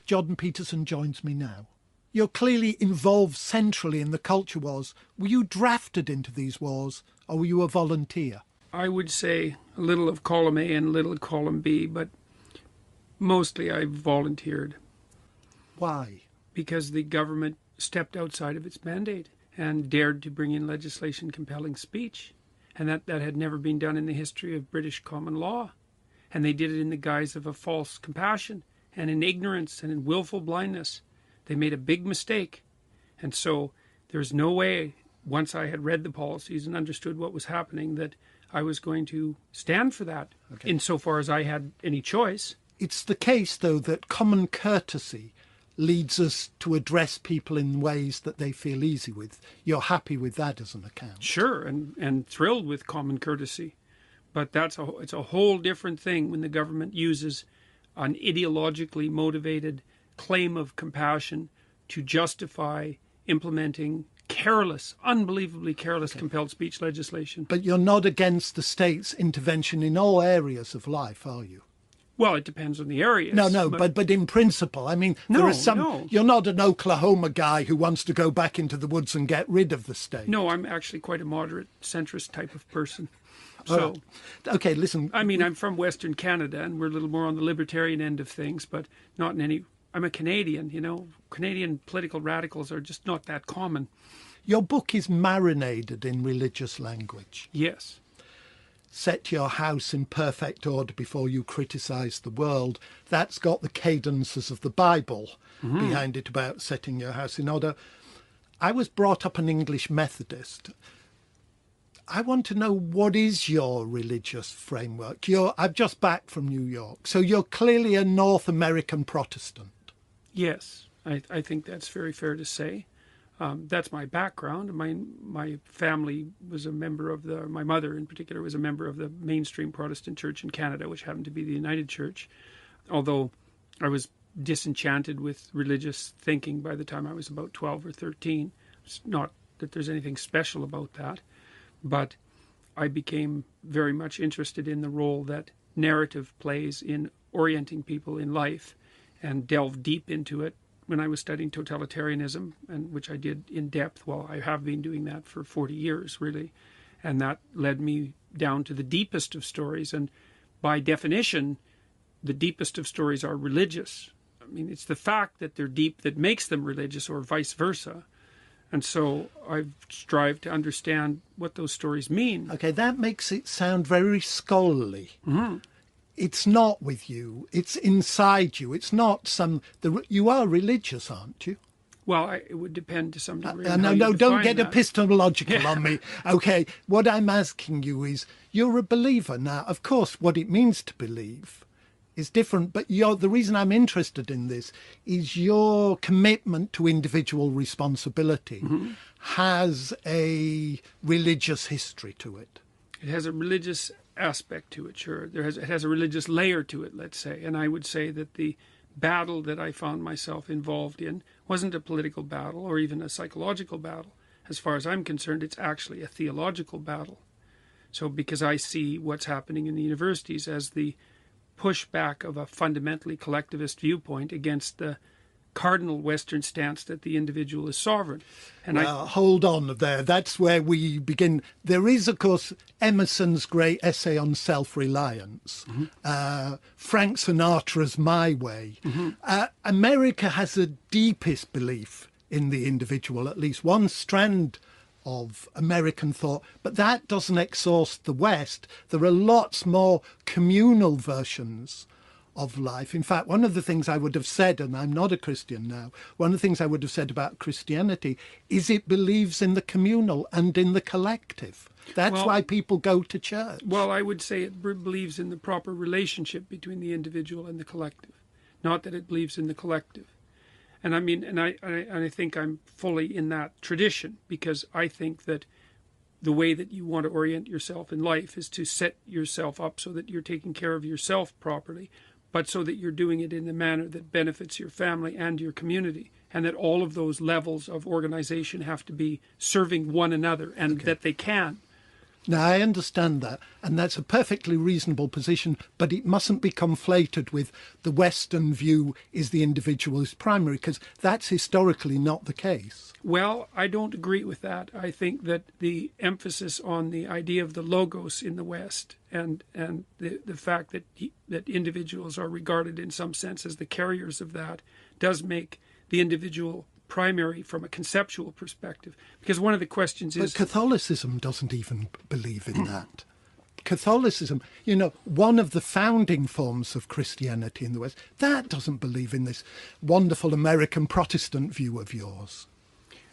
Jordan Peterson joins me now. You're clearly involved centrally in the culture wars. Were you drafted into these wars, or were you a volunteer? I would say a little of column A and a little of column B, but mostly I volunteered. Why? Because the government stepped outside of its mandate and dared to bring in legislation compelling speech. And that had never been done in the history of British common law. And they did it in the guise of a false compassion and in ignorance and in willful blindness. They made a big mistake. And so there's no way, once I had read the policies and understood what was happening, that I was going to stand for that, insofar as I had any choice. It's the case, though, that common courtesy leads us to address people in ways that they feel easy with. You're happy with that as an account? Sure, and thrilled with common courtesy. But it's a whole different thing when the government uses an ideologically motivated claim of compassion to justify implementing careless, unbelievably careless compelled speech legislation. But you're not against the state's intervention in all areas of life, are you? Well, it depends on the area. No, but in principle, I mean, there are some. No. You're not an Oklahoma guy who wants to go back into the woods and get rid of the state. No, I'm actually quite a moderate, centrist type of person. So, okay, listen. I mean, I'm from Western Canada, and we're a little more on the libertarian end of things, but not in any. I'm a Canadian, you know. Canadian political radicals are just not that common. Your book is marinated in religious language. Yes. Set your house in perfect order before you criticise the world. That's got the cadences of the Bible behind it about setting your house in order. I was brought up an English Methodist. I want to know, what is your religious framework? I'm just back from New York, so you're clearly a North American Protestant. Yes, I think that's very fair to say. That's my background. My family was a member of my mother in particular was a member of the mainstream Protestant church in Canada, which happened to be the United Church. Although I was disenchanted with religious thinking by the time I was about 12 or 13. It's not that there's anything special about that, but I became very much interested in the role that narrative plays in orienting people in life, and delved deep into it when I was studying totalitarianism, and which I did in depth. Well, I have been doing that for 40 years, really. And that led me down to the deepest of stories. And by definition, the deepest of stories are religious. I mean, it's the fact that they're deep that makes them religious, or vice versa. And so I've strived to understand what those stories mean. Okay, that makes it sound very scholarly. Mm-hmm. It's not with you. It's inside you. It's not you are religious, aren't you? Well, it would depend to some degree. No, don't get epistemological on me. Okay, what I'm asking you is, you're a believer. Now, of course, what it means to believe is different, but the reason I'm interested in this is your commitment to individual responsibility has a religious history to it. It has a religious aspect to it, sure. It has a religious layer to it, let's say. And I would say that the battle that I found myself involved in wasn't a political battle or even a psychological battle. As far as I'm concerned, it's actually a theological battle. So because I see what's happening in the universities as the pushback of a fundamentally collectivist viewpoint against the cardinal Western stance that the individual is sovereign. And hold on there. That's where we begin. There is, of course, Emerson's great essay on self-reliance. Frank Sinatra's My Way. America has the deepest belief in the individual, at least one strand of American thought, but that doesn't exhaust the West. There are lots more communal versions of life. In fact, one of the things I would have said, and I'm not a Christian now, one of the things I would have said about Christianity is it believes in the communal and in the collective. That's why people go to church. Well, I would say it believes in the proper relationship between the individual and the collective, not that it believes in the collective. And I mean, and I think I'm fully in that tradition, because I think that the way that you want to orient yourself in life is to set yourself up so that you're taking care of yourself properly, but so that you're doing it in a manner that benefits your family and your community, and that all of those levels of organization have to be serving one another, and that they can. Now, I understand that, and that's a perfectly reasonable position, but it mustn't be conflated with the Western view is the individual is primary, because that's historically not the case. Well, I don't agree with that. I think that the emphasis on the idea of the logos in the West and the fact that individuals are regarded in some sense as the carriers of that does make the individual primary from a conceptual perspective. Because one of the questions is... But Catholicism doesn't even believe in that. Catholicism, one of the founding forms of Christianity in the West, that doesn't believe in this wonderful American Protestant view of yours.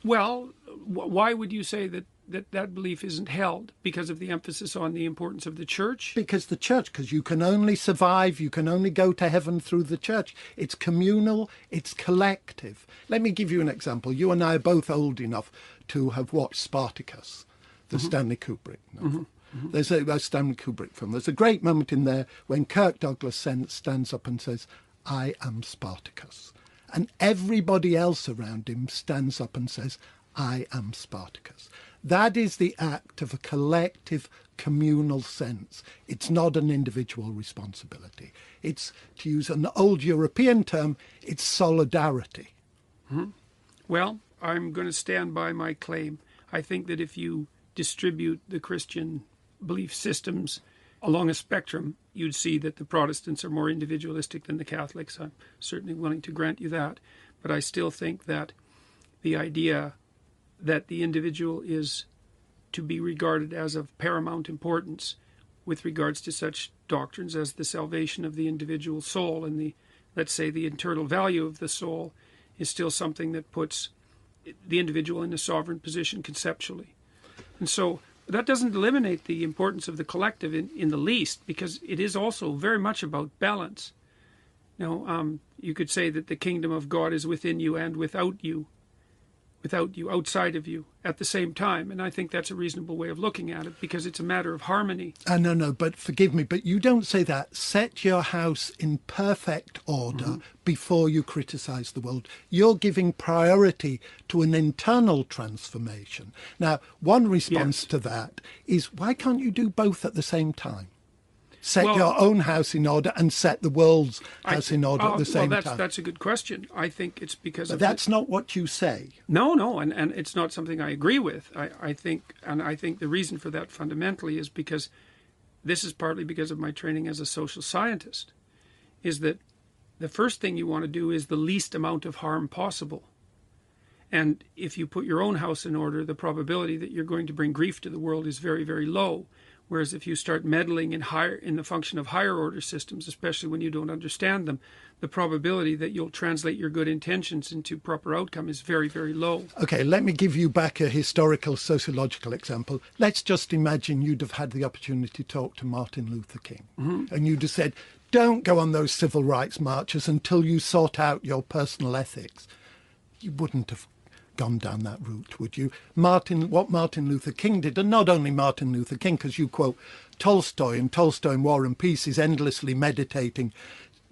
Well, why would you say that belief isn't held? Because of the emphasis on the importance of the church? Because you can only survive, you can only go to heaven through the church. It's communal, it's collective. Let me give you an example. You and I are both old enough to have watched Spartacus, the Stanley Kubrick novel. There's a Stanley Kubrick film. There's a great moment in there when Kirk Douglas stands up and says, "I am Spartacus." And everybody else around him stands up and says, "I am Spartacus." That is the act of a collective communal sense. It's not an individual responsibility. It's, to use an old European term, it's solidarity. Well, I'm going to stand by my claim. I think that if you distribute the Christian belief systems along a spectrum, you'd see that the Protestants are more individualistic than the Catholics. I'm certainly willing to grant you that. But I still think that the idea that the individual is to be regarded as of paramount importance with regards to such doctrines as the salvation of the individual soul and the, let's say, the internal value of the soul is still something that puts the individual in a sovereign position conceptually. And so that doesn't eliminate the importance of the collective in the least, because it is also very much about balance. Now, you could say that the kingdom of God is within you and without you, outside of you, at the same time. And I think that's a reasonable way of looking at it, because it's a matter of harmony. No, but forgive me, but you don't say that. Set your house in perfect order before you criticize the world. You're giving priority to an internal transformation. Now, one response to that is, why can't you do both at the same time? Set your own house in order and set the world's house in order at the same time. That's a good question. I think it's because but that's not what you say. No, and it's not something I agree with. I think the reason for that fundamentally is because this is partly because of my training as a social scientist, is that the first thing you want to do is the least amount of harm possible. And if you put your own house in order, the probability that you're going to bring grief to the world is very, very low. Whereas if you start meddling in the function of higher order systems, especially when you don't understand them, the probability that you'll translate your good intentions into proper outcome is very, very low. Okay, let me give you back a historical sociological example. Let's just imagine you'd have had the opportunity to talk to Martin Luther King. And you'd have said, don't go on those civil rights marches until you sort out your personal ethics. You wouldn't have gone down that route, would you? What Martin Luther King did, and not only Martin Luther King, because you quote Tolstoy, and Tolstoy in War and Peace is endlessly meditating.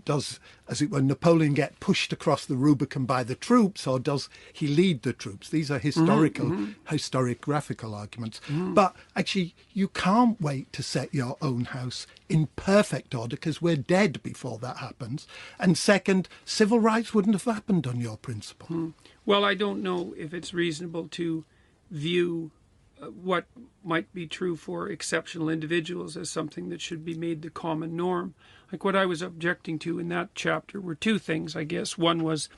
Does, as it were, Napoleon get pushed across the Rubicon by the troops, or does he lead the troops? These are historiographical arguments. But actually, you can't wait to set your own house in perfect order, because we're dead before that happens. And second, civil rights wouldn't have happened on your principle. Well, I don't know if it's reasonable to view what might be true for exceptional individuals as something that should be made the common norm. Like what I was objecting to in that chapter were two things, I guess. One was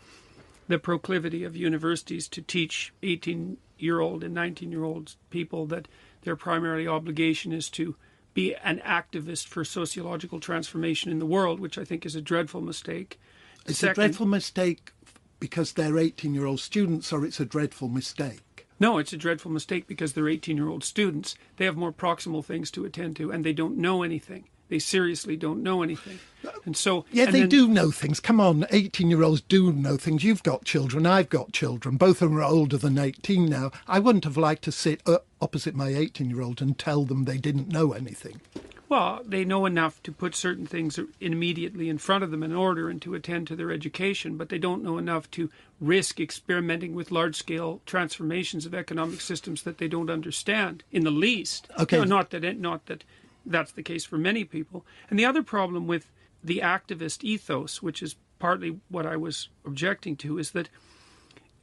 the proclivity of universities to teach 18-year-old and 19-year-old people that their primary obligation is to be an activist for sociological transformation in the world, which I think is a dreadful mistake. It's a dreadful mistake because they're 18-year-old students, or it's a dreadful mistake? No, it's a dreadful mistake because they're 18-year-old students. They have more proximal things to attend to, and they don't know anything. They seriously don't know anything. And so... Yeah, they do know things. Come on, 18-year-olds do know things. You've got children, I've got children. Both of them are older than 18 now. I wouldn't have liked to sit opposite my 18-year-old and tell them they didn't know anything. Well, they know enough to put certain things immediately in front of them in order and to attend to their education, but they don't know enough to risk experimenting with large-scale transformations of economic systems that they don't understand in the least. Okay. No, not that that's the case for many people. And the other problem with the activist ethos, which is partly what I was objecting to, is that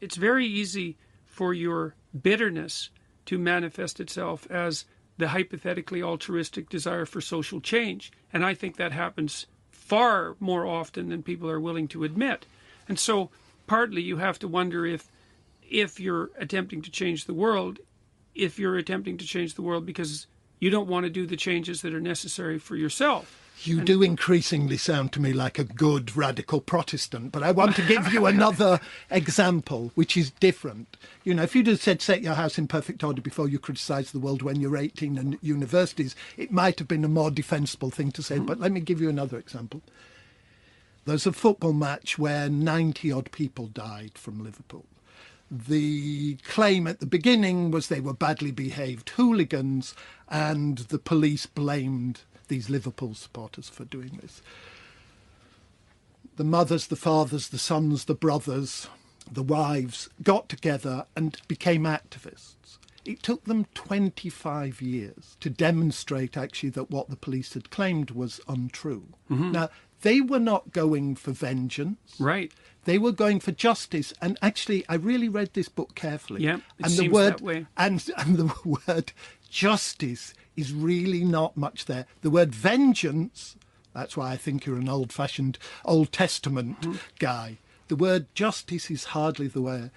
it's very easy for your bitterness to manifest itself as the hypothetically altruistic desire for social change. And I think that happens far more often than people are willing to admit. And so partly you have to wonder if you're attempting to change the world, because you don't want to do the changes that are necessary for yourself. You do increasingly sound to me like a good radical Protestant, but I want to give you another example, which is different. You know, if you'd have said set your house in perfect order before you criticise the world when you're 18 and universities, it might have been a more defensible thing to say. But let me give you another example. There's a football match where 90-odd people died from Liverpool. The claim at the beginning was they were badly behaved hooligans, and the police blamed these Liverpool supporters for doing this. The mothers, the fathers, the sons, the brothers, the wives got together and became activists. It took them 25 years to demonstrate actually that what the police had claimed was untrue. Now, they were not going for vengeance. Right. They were going for justice. And actually, I really read this book carefully. Yeah, it and seems the word, that way. And the word justice is really not much there. The word vengeance, that's why I think you're an old-fashioned Old Testament guy. The word justice is hardly the word.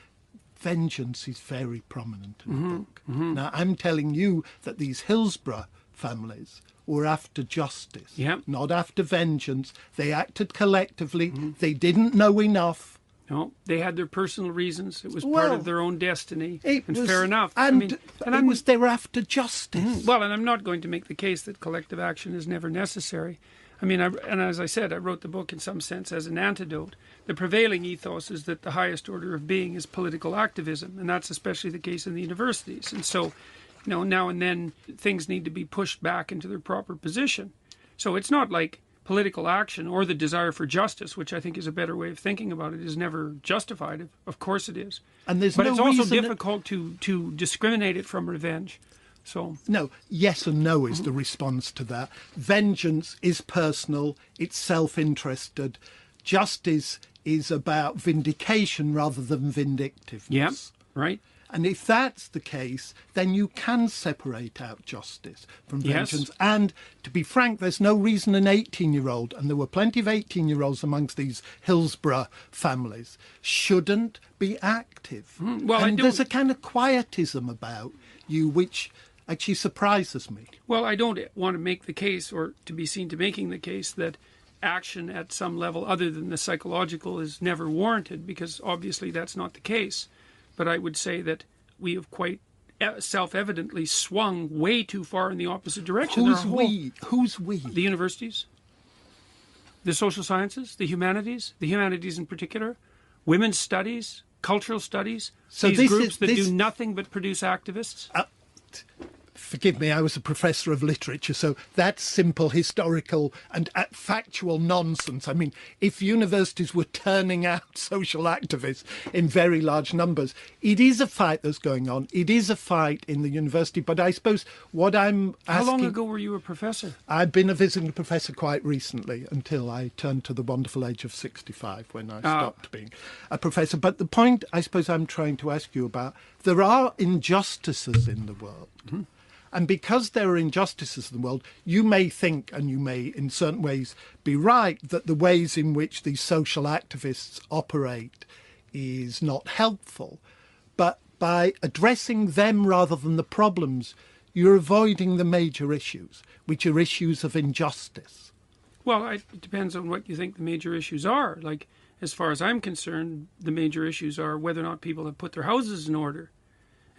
Vengeance is very prominent in the book. Now, I'm telling you that these Hillsborough families were after justice, not after vengeance. They acted collectively. They didn't know enough. No, they had their personal reasons. It was part of their own destiny, and fair enough. They were after justice. Well, and I'm not going to make the case that collective action is never necessary. I mean, and as I said, I wrote the book in some sense as an antidote. The prevailing ethos is that the highest order of being is political activism, and that's especially the case in the universities. And so, you know, now and then things need to be pushed back into their proper position. So it's not like political action or the desire for justice, which I think is a better way of thinking about it, is never justified. Of course it is. And but it's also difficult to discriminate it from revenge. So no, yes and no is the response to that. Vengeance is personal, it's self-interested. Justice is about vindication rather than vindictiveness. Yeah, right. And if that's the case, then you can separate out justice from vengeance. And to be frank, there's no reason an 18-year-old, and there were plenty of 18-year-olds amongst these Hillsborough families, shouldn't be active. Well, and there's a kind of quietism about you which actually surprises me. Well, I don't want to make the case, or to be seen to making the case, that action at some level other than the psychological is never warranted, because obviously that's not the case. But I would say that we have quite self-evidently swung way too far in the opposite direction. Who's we? Who's we? The universities, the social sciences, the humanities in particular, women's studies, cultural studies, so these groups that do nothing but produce activists. Forgive me, I was a professor of literature, so that's simple historical and factual nonsense. I mean, if universities were turning out social activists in very large numbers, it is a fight that's going on. It is a fight in the university, but I suppose what I'm asking... How long ago were you a professor? I've been a visiting professor quite recently, until I turned to the wonderful age of 65 when I stopped being a professor. But the point I suppose I'm trying to ask you about, there are injustices in the world. And because there are injustices in the world, you may think, and you may in certain ways be right, that the ways in which these social activists operate is not helpful. But by addressing them rather than the problems, you're avoiding the major issues, which are issues of injustice. Well, it depends on what you think the major issues are. Like, as far as I'm concerned, the major issues are whether or not people have put their houses in order.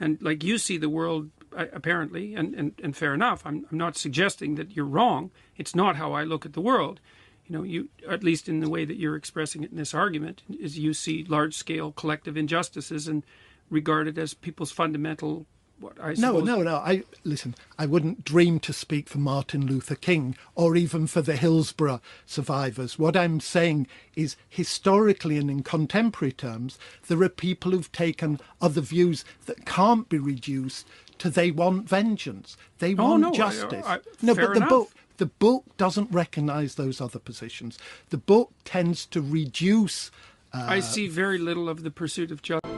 And like you see the world, apparently, and fair enough, I'm not suggesting that you're wrong. It's not how I look at the world. You know, you, at least in the way that you're expressing it in this argument, is you see large-scale collective injustices and regard it as people's fundamental what I No, suppose... Listen, I wouldn't dream to speak for Martin Luther King or even for the Hillsborough survivors. What I'm saying is, historically and in contemporary terms, there are people who've taken other views that can't be reduced to they want vengeance, they want justice. Fair enough. The book doesn't recognise those other positions. The book tends to reduce. I see very little of the pursuit of justice.